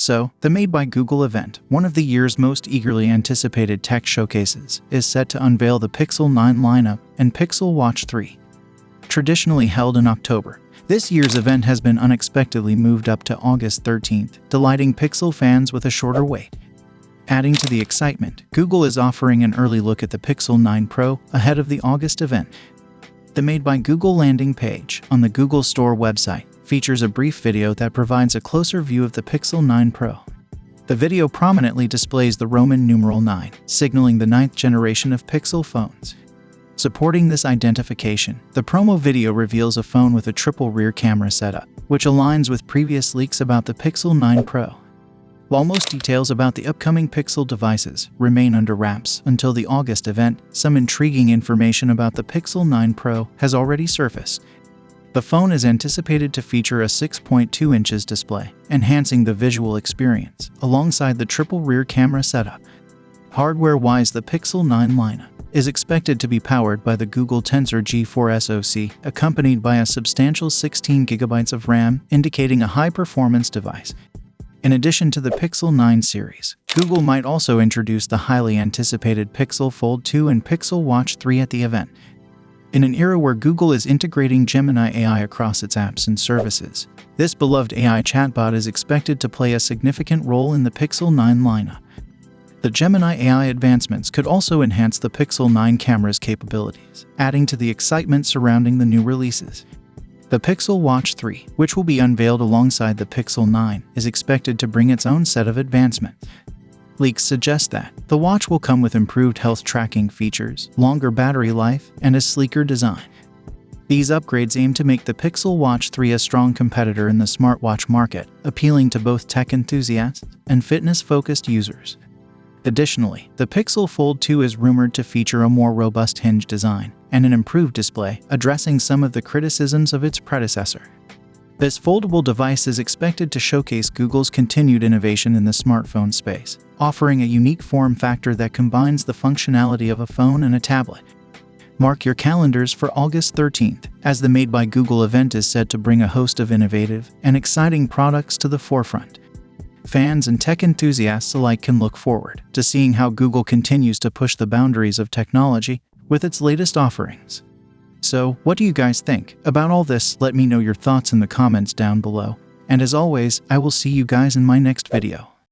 So, the Made by Google event, one of the year's most eagerly anticipated tech showcases, is set to unveil the Pixel 9 lineup and Pixel Watch 3. Traditionally held in October, this year's event has been unexpectedly moved up to August 13th, delighting Pixel fans with a shorter wait. Adding to the excitement, Google is offering an early look at the Pixel 9 Pro ahead of the August event. The Made by Google landing page on the Google Store website features a brief video that provides a closer view of the Pixel 9 Pro. The video prominently displays the Roman numeral 9, signaling the 9th generation of Pixel phones. Supporting this identification, the promo video reveals a phone with a triple rear camera setup, which aligns with previous leaks about the Pixel 9 Pro. While most details about the upcoming Pixel devices remain under wraps until the August event, some intriguing information about the Pixel 9 Pro has already surfaced. The phone is anticipated to feature a 6.2 inches display, enhancing the visual experience, alongside the triple rear camera setup. Hardware-wise, the Pixel 9 lineup is expected to be powered by the Google Tensor G4 SoC, accompanied by a substantial 16 GB of RAM, indicating a high-performance device. In addition to the Pixel 9 series, Google might also introduce the highly anticipated Pixel Fold 2 and Pixel Watch 3 at the event. In an era where Google is integrating Gemini AI across its apps and services, this beloved AI chatbot is expected to play a significant role in the Pixel 9 lineup. The Gemini AI advancements could also enhance the Pixel 9 camera's capabilities, adding to the excitement surrounding the new releases. The Pixel Watch 3, which will be unveiled alongside the Pixel 9, is expected to bring its own set of advancements. Leaks suggest that the watch will come with improved health tracking features, longer battery life, and a sleeker design. These upgrades aim to make the Pixel Watch 3 a strong competitor in the smartwatch market, appealing to both tech enthusiasts and fitness-focused users. Additionally, the Pixel Fold 2 is rumored to feature a more robust hinge design and an improved display, addressing some of the criticisms of its predecessor. This foldable device is expected to showcase Google's continued innovation in the smartphone space, offering a unique form factor that combines the functionality of a phone and a tablet. Mark your calendars for August 13th, as the Made by Google event is set to bring a host of innovative and exciting products to the forefront. Fans and tech enthusiasts alike can look forward to seeing how Google continues to push the boundaries of technology with its latest offerings. So, what do you guys think about all this? Let me know your thoughts in the comments down below. And as always, I will see you guys in my next video.